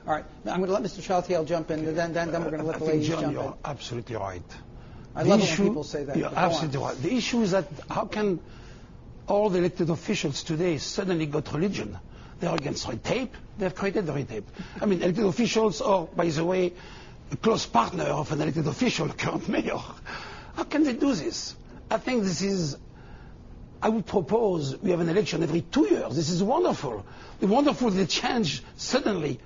All right. Now, I'm going to let Mr. Chaltiel jump in, and then we're going to let the ladies John, jump in. you're absolutely right. I love it when people say that. You're absolutely right. The issue is that how can all the elected officials today suddenly got religion? They're against red tape. They've created the red tape. I mean, elected officials are, by the way, a close partner of an elected official, current mayor. How can they do this? I think this is, I would propose we have an election every 2 years. This is wonderful. It's wonderful they change suddenly,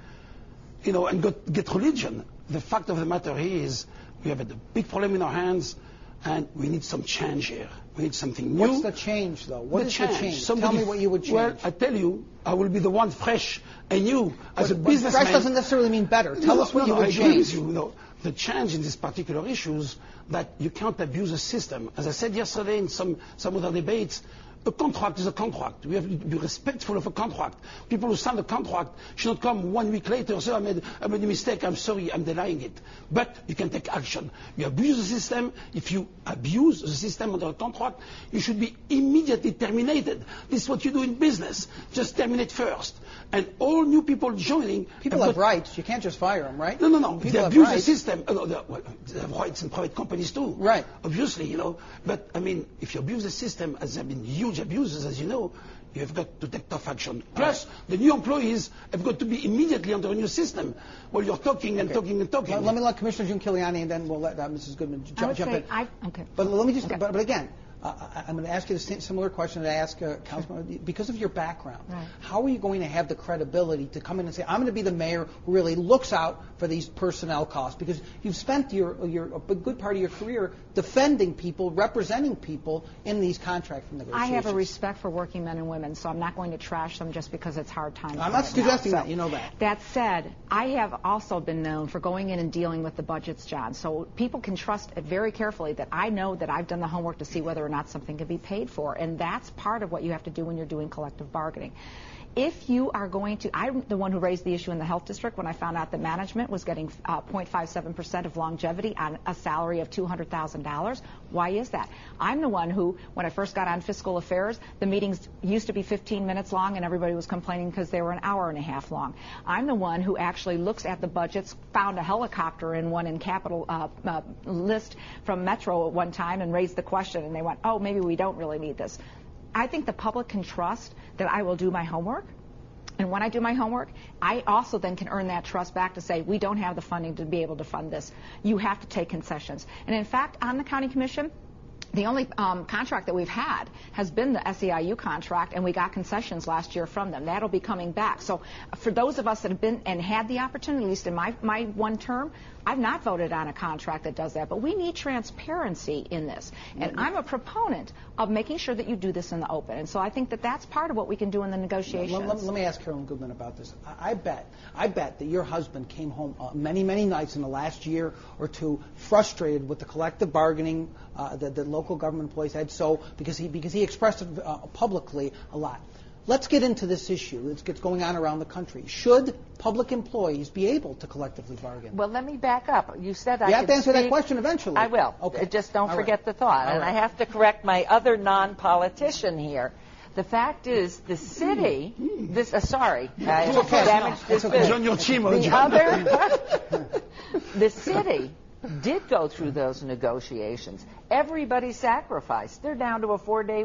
and get religion. The fact of the matter is we have a big problem in our hands, and we need some change here. We need something new. What's the change, though? What is the change? Tell me what you would change. Well, I tell you, I will be the one fresh and new as a businessman. Fresh doesn't necessarily mean better. Tell us what you would change. I agree with you. The change in these particular issues that you can't abuse the system. As I said yesterday in some other debates, a contract is a contract. We have to be respectful of a contract. People who sign a contract should not come 1 week later and say, I made a mistake, I'm sorry, I'm denying it. But you can take action. You abuse the system. If you abuse the system under a contract, you should be immediately terminated. This is what you do in business. Just terminate first. And all new people joining... People have rights. You can't just fire them, right? No. They abuse the system. They have rights in private companies too. Right. Obviously, But, I mean, if you abuse the system, as there have been huge abuses, as you know, you have got to take tough action. Plus, the new employees have got to be immediately under a new system. Well, you're talking and talking and talking. Let me let Commissioner June Kiliani, and then we'll let Mrs. Goodman jump in. Okay. But let me just. Okay. But again, I'm going to ask you the similar question that I asked Councilman. Because of your background, right. How are you going to have the credibility to come in and say, I'm going to be the mayor who really looks out for these personnel costs? Because you've spent a good part of your career defending people, representing people in these contract negotiations. I have a respect for working men and women, so I'm not going to trash them just because it's hard times. I'm not suggesting that. You know that. That said, I have also been known for going in and dealing with the budgets, John. So people can trust very carefully that I know that I've done the homework to see whether or not something can be paid for, and that's part of what you have to do when you're doing collective bargaining. If you are going to, I'm the one who raised the issue in the health district when I found out that management was getting 0.57% of longevity on a salary of $200,000. Why is that? I'm the one who, when I first got on fiscal affairs, the meetings used to be 15 minutes long and everybody was complaining because they were an hour and a half long. I'm the one who actually looks at the budgets, found a helicopter in one in capital list from Metro at one time and raised the question, and they went, oh, maybe we don't really need this. I think the public can trust that I will do my homework. And when I do my homework, I also then can earn that trust back to say, we don't have the funding to be able to fund this. You have to take concessions. And in fact, on the county commission, the only contract that we've had has been the SEIU contract, and we got concessions last year from them. That'll be coming back. So for those of us that have been and had the opportunity, at least in my one term, I've not voted on a contract that does that. But we need transparency in this. And I'm a proponent of making sure that you do this in the open. And so I think that that's part of what we can do in the negotiations. Let me ask Carolyn Goodman about this. I bet that your husband came home many nights in the last year or two frustrated with the collective bargaining that local government employees had, because he expressed it publicly a lot. Let's get into this issue that's going on around the country. Should public employees be able to collectively bargain? Well, let me back up. You said you have to answer that question eventually. I will. Okay. Just don't forget the thought. And I have to correct my other non-politician here. The fact is, the city, I damaged this the city did go through those negotiations. Everybody sacrificed. They're down to a 4-day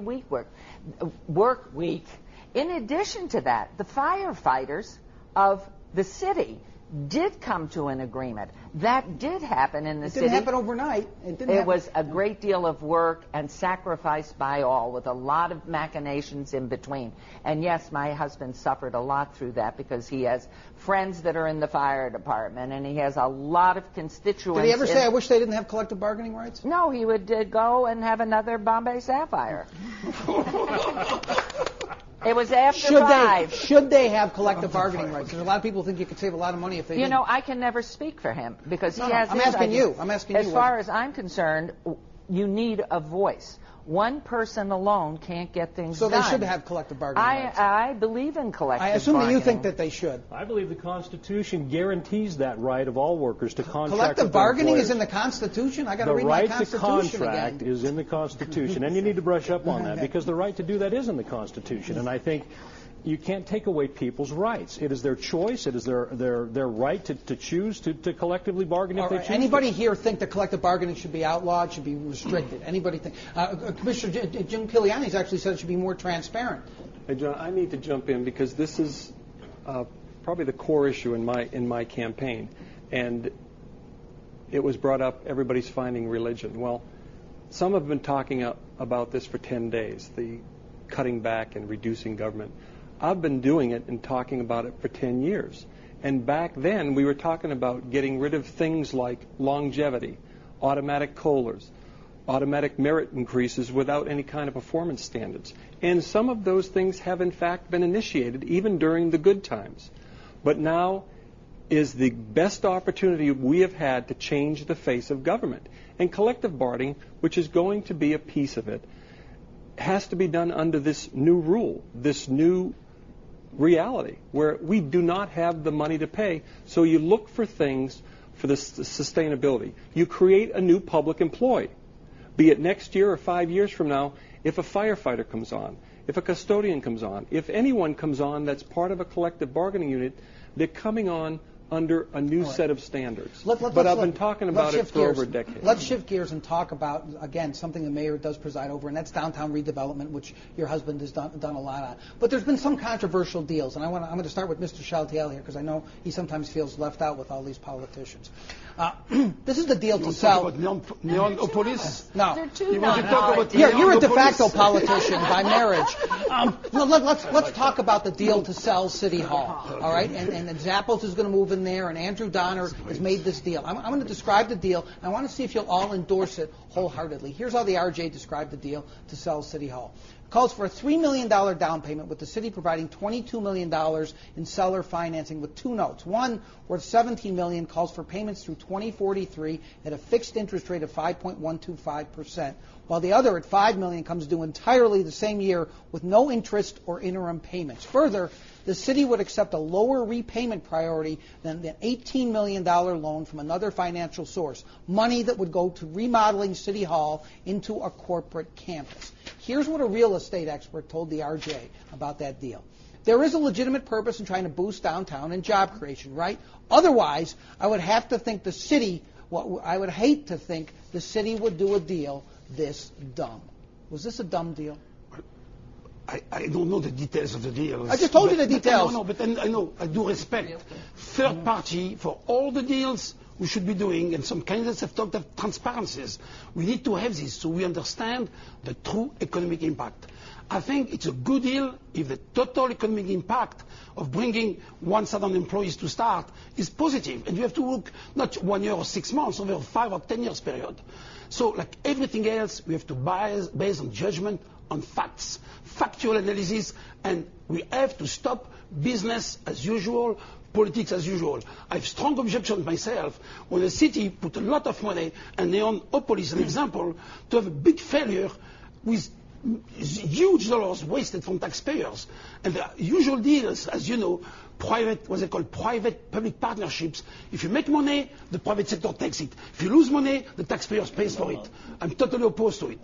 work week. In addition to that, the firefighters of the city did come to an agreement. That did happen in the city. It didn't happen overnight. It was a great deal of work and sacrifice by all, with a lot of machinations in between. And yes, my husband suffered a lot through that because he has friends that are in the fire department, and he has a lot of constituents. Did he ever say, I wish they didn't have collective bargaining rights? No, he would go and have another Bombay Sapphire. It was after 5. Should they have collective bargaining rights? Because a lot of people think you could save a lot of money if they didn't. I can never speak for him because he has. I'm asking you. As far as I'm concerned, you need a voice. One person alone can't get things done. So they should have collective bargaining rights. I believe in collective bargaining. I assume that you think that they should. I believe the Constitution guarantees that right of all workers to contract collective bargaining is in the Constitution? I got to read my Constitution again. The right to contract again. is in the Constitution, and you need to brush up on that because the right to do that is in the Constitution. And I think you can't take away people's rights. It is their choice. It is their right to choose to collectively bargain if they choose. Anybody here think that collective bargaining should be outlawed, should be restricted? Anybody think? Commissioner Jim Kiliani's actually said it should be more transparent. Hey, John, I need to jump in because this is probably the core issue in my campaign, and it was brought up. Everybody's finding religion. Well, some have been talking about this for 10 days. The cutting back and reducing government. I've been doing it and talking about it for 10 years. And back then, we were talking about getting rid of things like longevity, automatic COLAs, automatic merit increases without any kind of performance standards. And some of those things have, in fact, been initiated even during the good times. But now is the best opportunity we have had to change the face of government. And collective bargaining, which is going to be a piece of it, has to be done under this new rule, this new reality, where we do not have the money to pay. So you look for things for the sustainability. You create a new public employee, be it next year or 5 years from now. If a firefighter comes on, if a custodian comes on, if anyone comes on that's part of a collective bargaining unit, they're coming on under a new set of standards. But I've been talking about it for over a decade. Let's shift gears and talk about, again, something the mayor does preside over, and that's downtown redevelopment, which your husband has done a lot on. But there's been some controversial deals, and I'm going to start with Mr. Chaltiel here, because I know he sometimes feels left out with all these politicians. This is the deal to sell. Neonopolis? No. You want to talk about You're a de facto politician by marriage. No, let's talk about the deal to sell City Hall. All right, and Zappos is going to move in there, and Andrew Donner has made this deal. I'm going to describe the deal. And I want to see if you'll all endorse it wholeheartedly. Here's how the RJ described the deal to sell City Hall. It calls for a $3 million down payment, with the city providing $22 million in seller financing with two notes. One, worth $17 million, calls for payments through 2043 at a fixed interest rate of 5.125%, while the other, at $5 million, comes due entirely the same year with no interest or interim payments. Further, the city would accept a lower repayment priority than the $18 million loan from another financial source, money that would go to remodeling City Hall into a corporate campus. Here's what a real estate expert told the RJ about that deal. There is a legitimate purpose in trying to boost downtown and job creation, right? Otherwise, I would have to think the city, I would hate to think the city would do a deal this dumb. Was this a dumb deal? I don't know the details of the deal. I just told you the details. No, but I know, I do respect third party for all the deals we should be doing, and some candidates have talked of transparencies. We need to have this so we understand the true economic impact. I think it's a good deal if the total economic impact of bringing 1,000 employees to start is positive. And you have to look not 1 year or 6 months, over a 5 or 10 years period. So like everything else, we have to base on judgment, on facts, factual analysis, and we have to stop business as usual, politics as usual. I have strong objections myself when a city put a lot of money, and Neonopolis, an example, to have a big failure with huge dollars wasted from taxpayers. And the usual deals, as you know, private-public partnerships. If you make money, the private sector takes it. If you lose money, the taxpayers pays for it. I'm totally opposed to it.